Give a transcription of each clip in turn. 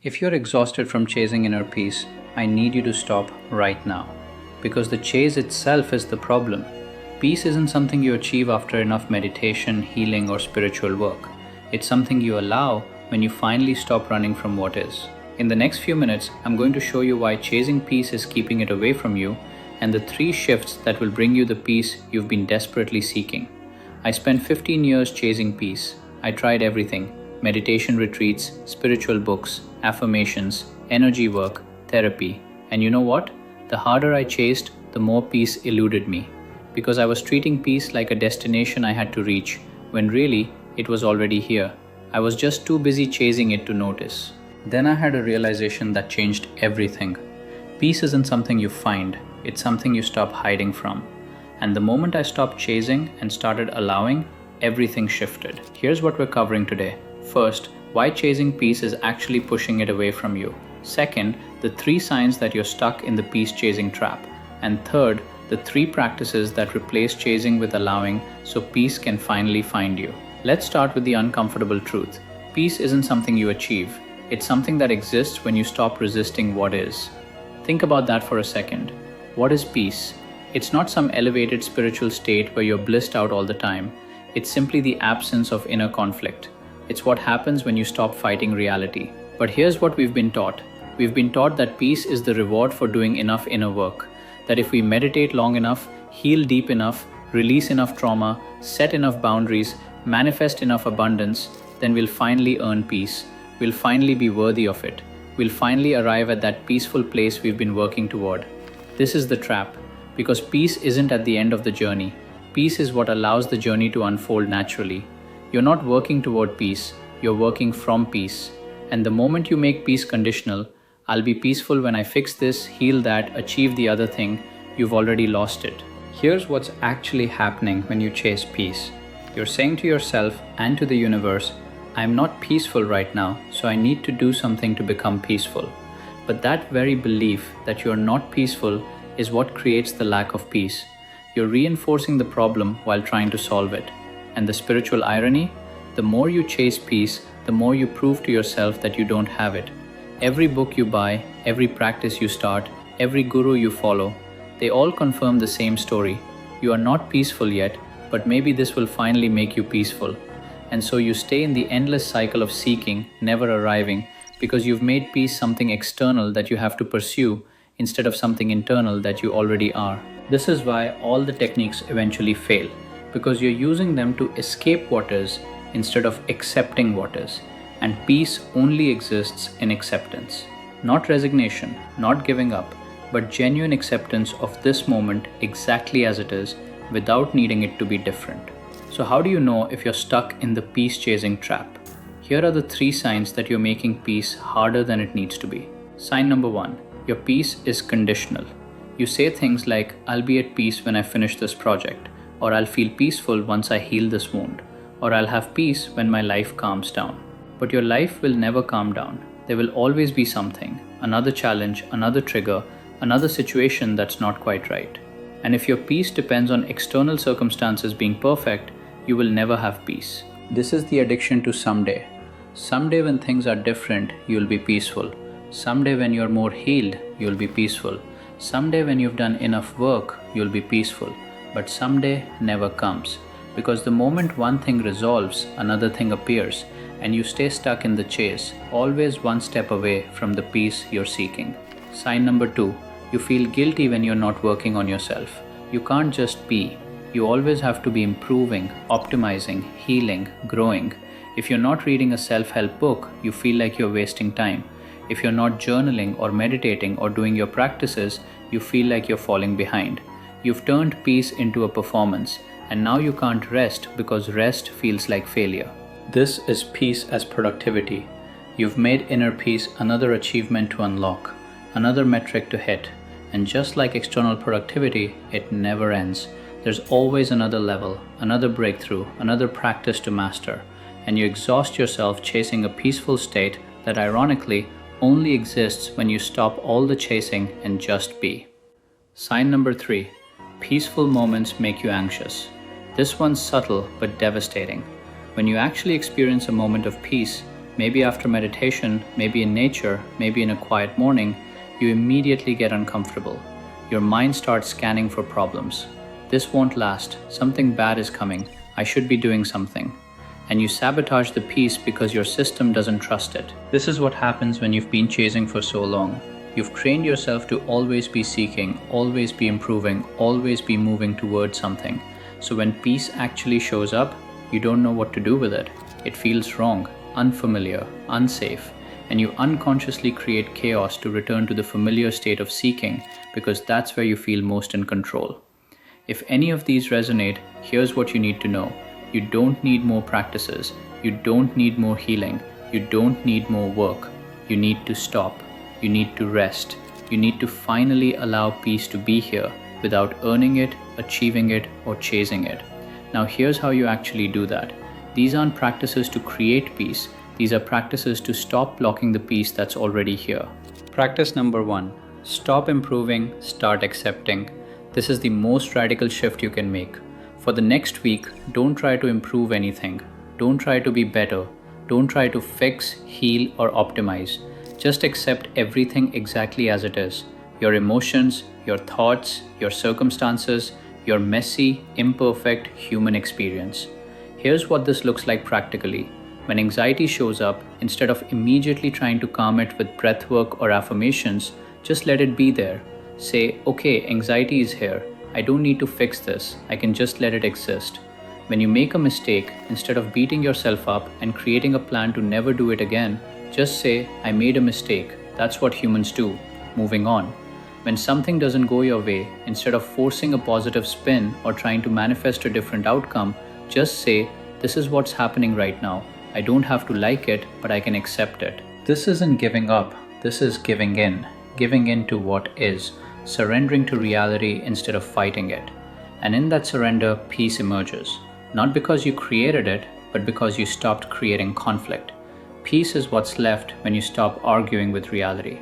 If you're exhausted from chasing inner peace, I need you to stop right now. Because the chase itself is the problem. Peace isn't something you achieve after enough meditation, healing, or spiritual work. It's something you allow when you finally stop running from what is. In the next few minutes, I'm going to show you why chasing peace is keeping it away from you and the 3 shifts that will bring you the peace you've been desperately seeking. I spent 15 years chasing peace. I tried everything: meditation retreats, spiritual books, affirmations, energy work, therapy. And you know what? The harder I chased, the more peace eluded me. Because I was treating peace like a destination I had to reach, when really, it was already here. I was just too busy chasing it to notice. Then I had a realization that changed everything. Peace isn't something you find, it's something you stop hiding from. And the moment I stopped chasing and started allowing, everything shifted. Here's what we're covering today. First, why chasing peace is actually pushing it away from you. Second, the 3 signs that you're stuck in the peace-chasing trap. And third, the 3 practices that replace chasing with allowing so peace can finally find you. Let's start with the uncomfortable truth. Peace isn't something you achieve. It's something that exists when you stop resisting what is. Think about that for a second. What is peace? It's not some elevated spiritual state where you're blissed out all the time. It's simply the absence of inner conflict. It's what happens when you stop fighting reality. But here's what we've been taught. We've been taught that peace is the reward for doing enough inner work. That if we meditate long enough, heal deep enough, release enough trauma, set enough boundaries, manifest enough abundance, then we'll finally earn peace. We'll finally be worthy of it. We'll finally arrive at that peaceful place we've been working toward. This is the trap, because peace isn't at the end of the journey. Peace is what allows the journey to unfold naturally. You're not working toward peace, you're working from peace. And the moment you make peace conditional, I'll be peaceful when I fix this, heal that, achieve the other thing, you've already lost it. Here's what's actually happening when you chase peace. You're saying to yourself and to the universe, I'm not peaceful right now, so I need to do something to become peaceful. But that very belief that you're not peaceful is what creates the lack of peace. You're reinforcing the problem while trying to solve it. And the spiritual irony? The more you chase peace, the more you prove to yourself that you don't have it. Every book you buy, every practice you start, every guru you follow, they all confirm the same story. You are not peaceful yet, but maybe this will finally make you peaceful. And so you stay in the endless cycle of seeking, never arriving, because you've made peace something external that you have to pursue instead of something internal that you already are. This is why all the techniques eventually fail, because you're using them to escape what is instead of accepting what is. And peace only exists in acceptance. Not resignation, not giving up, but genuine acceptance of this moment exactly as it is without needing it to be different. So how do you know if you're stuck in the peace-chasing trap? Here are the 3 signs that you're making peace harder than it needs to be. Sign number 1, your peace is conditional. You say things like, I'll be at peace when I finish this project, or I'll feel peaceful once I heal this wound, or I'll have peace when my life calms down. But your life will never calm down. There will always be something, another challenge, another trigger, another situation that's not quite right. And if your peace depends on external circumstances being perfect, you will never have peace. This is the addiction to someday. Someday when things are different, you'll be peaceful. Someday when you're more healed, you'll be peaceful. Someday when you've done enough work, you'll be peaceful. But someday never comes. Because the moment one thing resolves, another thing appears, and you stay stuck in the chase, always one step away from the peace you're seeking. Sign number 2, you feel guilty when you're not working on yourself. You can't just be. You always have to be improving, optimizing, healing, growing. If you're not reading a self-help book, you feel like you're wasting time. If you're not journaling or meditating or doing your practices, you feel like you're falling behind. You've turned peace into a performance, and now you can't rest because rest feels like failure. This is peace as productivity. You've made inner peace another achievement to unlock, another metric to hit. And just like external productivity, it never ends. There's always another level, another breakthrough, another practice to master. And you exhaust yourself chasing a peaceful state that ironically only exists when you stop all the chasing and just be. Sign number 3, peaceful moments make you anxious. This one's subtle but devastating. When you actually experience a moment of peace, Maybe after meditation, maybe in nature, maybe in a quiet morning, you immediately get uncomfortable. Your mind starts scanning for problems. This won't last. Something bad is coming. I should be doing something. And you sabotage the peace because your system doesn't trust it. This is what happens when you've been chasing for so long. You've trained yourself to always be seeking, always be improving, always be moving towards something. So when peace actually shows up, you don't know what to do with it. It feels wrong, unfamiliar, unsafe, and you unconsciously create chaos to return to the familiar state of seeking because that's where you feel most in control. If any of these resonate, here's what you need to know. You don't need more practices. You don't need more healing. You don't need more work. You need to stop. You need to rest. You need to finally allow peace to be here without earning it, achieving it, or chasing it. Now here's how you actually do that. These aren't practices to create peace. These are practices to stop blocking the peace that's already here. Practice number 1. Stop improving, start accepting. This is the most radical shift you can make. For the next week, don't try to improve anything. Don't try to be better. Don't try to fix, heal, or optimize. Just accept everything exactly as it is. Your emotions, your thoughts, your circumstances, your messy, imperfect human experience. Here's what this looks like practically. When anxiety shows up, instead of immediately trying to calm it with breathwork or affirmations, just let it be there. Say, okay, anxiety is here. I don't need to fix this. I can just let it exist. When you make a mistake, instead of beating yourself up and creating a plan to never do it again, just say, I made a mistake. That's what humans do. Moving on. When something doesn't go your way, instead of forcing a positive spin or trying to manifest a different outcome, just say, this is what's happening right now. I don't have to like it, but I can accept it. This isn't giving up. This is giving in to what is, surrendering to reality instead of fighting it. And in that surrender, peace emerges. Not because you created it, but because you stopped creating conflict. Peace is what's left when you stop arguing with reality.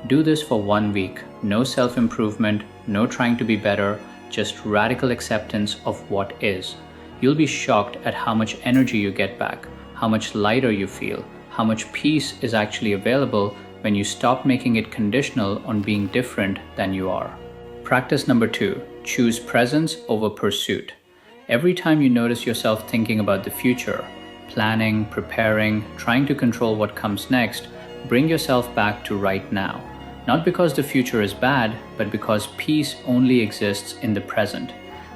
Do this for 1 week. No self-improvement, no trying to be better, just radical acceptance of what is. You'll be shocked at how much energy you get back, how much lighter you feel, how much peace is actually available when you stop making it conditional on being different than you are. Practice number 2, choose presence over pursuit. Every time you notice yourself thinking about the future, planning, preparing, trying to control what comes next, bring yourself back to right now. Not because the future is bad, but because peace only exists in the present.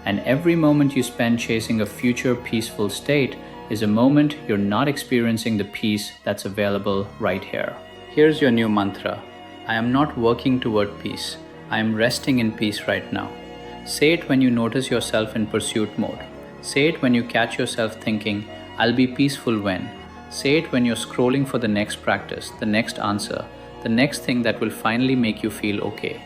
And every moment you spend chasing a future peaceful state is a moment you're not experiencing the peace that's available right here. Here's your new mantra. I am not working toward peace. I am resting in peace right now. Say it when you notice yourself in pursuit mode. Say it when you catch yourself thinking, I'll be peaceful when. Say it when you're scrolling for the next practice, the next answer, the next thing that will finally make you feel okay.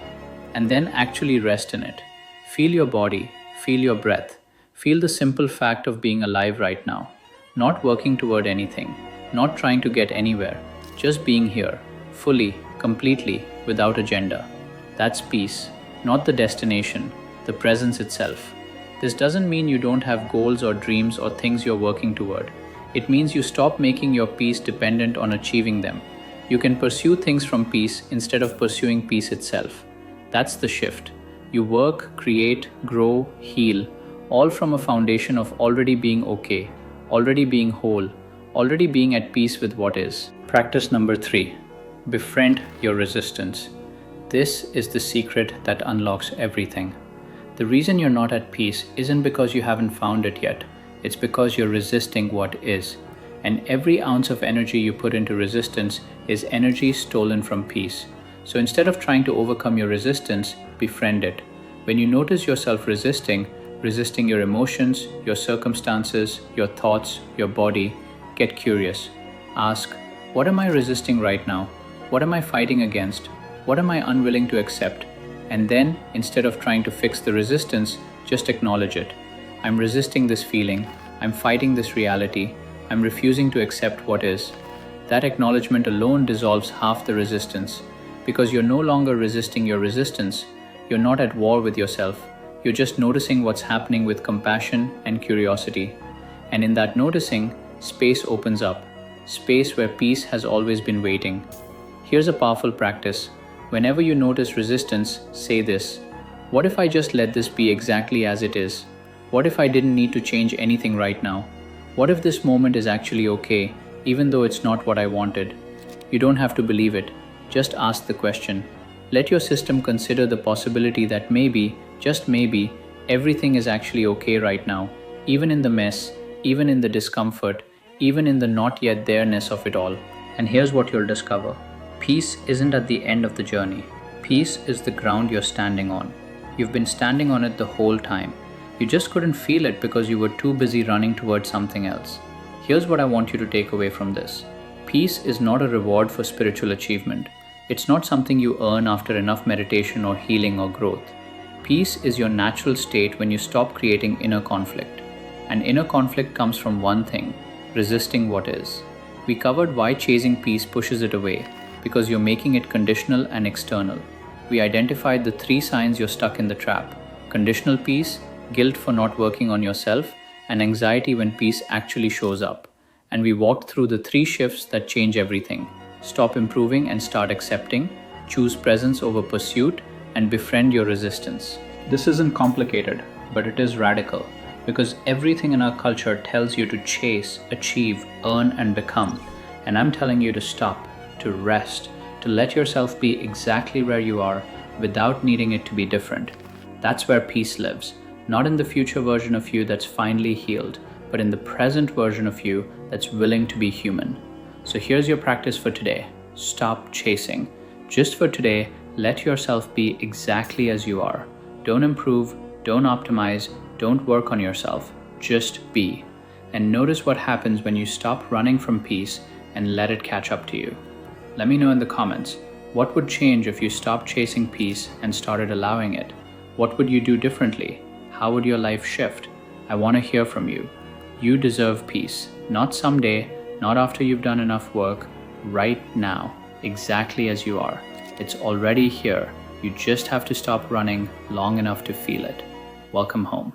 And then actually rest in it. Feel your body, feel your breath. Feel the simple fact of being alive right now. Not working toward anything, not trying to get anywhere, just being here, fully, completely, without agenda. That's peace, not the destination, the presence itself. This doesn't mean you don't have goals or dreams or things you're working toward. It means you stop making your peace dependent on achieving them. You can pursue things from peace instead of pursuing peace itself. That's the shift. You work, create, grow, heal, all from a foundation of already being okay, already being whole, already being at peace with what is. Practice number 3. Befriend your resistance. This is the secret that unlocks everything. The reason you're not at peace isn't because you haven't found it yet. It's because you're resisting what is. And every ounce of energy you put into resistance is energy stolen from peace. So instead of trying to overcome your resistance, befriend it. When you notice yourself resisting your emotions, your circumstances, your thoughts, your body, get curious. Ask, what am I resisting right now? What am I fighting against? What am I unwilling to accept? And then, instead of trying to fix the resistance, just acknowledge it. I'm resisting this feeling. I'm fighting this reality. I'm refusing to accept what is. That acknowledgement alone dissolves half the resistance, because you're no longer resisting your resistance. You're not at war with yourself. You're just noticing what's happening with compassion and curiosity. And in that noticing, space opens up. space where peace has always been waiting. Here's a powerful practice. Whenever you notice resistance, say this: what if I just let this be exactly as it is? What if I didn't need to change anything right now? What if this moment is actually okay, even though it's not what I wanted? You don't have to believe it. Just ask the question. Let your system consider the possibility that maybe, just maybe, everything is actually okay right now, even in the mess, even in the discomfort, even in the not yet there-ness of it all. And here's what you'll discover. Peace isn't at the end of the journey. Peace is the ground you're standing on. You've been standing on it the whole time. You just couldn't feel it because you were too busy running towards something else. Here's what I want you to take away from this. Peace is not a reward for spiritual achievement. It's not something you earn after enough meditation or healing or growth. Peace is your natural state when you stop creating inner conflict. And inner conflict comes from one thing: resisting what is. We covered why chasing peace pushes it away, because you're making it conditional and external. We identified the 3 signs you're stuck in the trap: conditional peace, guilt for not working on yourself, and anxiety when peace actually shows up. And we walked through the 3 shifts that change everything: stop improving and start accepting, choose presence over pursuit, and befriend your resistance. This isn't complicated, but it is radical, because everything in our culture tells you to chase, achieve, earn, and become. And I'm telling you to stop, to rest, to let yourself be exactly where you are without needing it to be different. That's where peace lives, not in the future version of you that's finally healed, but in the present version of you that's willing to be human. So here's your practice for today. Stop chasing. Just for today, let yourself be exactly as you are. Don't improve, don't optimize, don't work on yourself. Just be. And notice what happens when you stop running from peace and let it catch up to you. Let me know in the comments, what would change if you stopped chasing peace and started allowing it? What would you do differently? How would your life shift? I want to hear from you. You deserve peace, not someday, not after you've done enough work, right now, exactly as you are. It's already here. You just have to stop running long enough to feel it. Welcome home.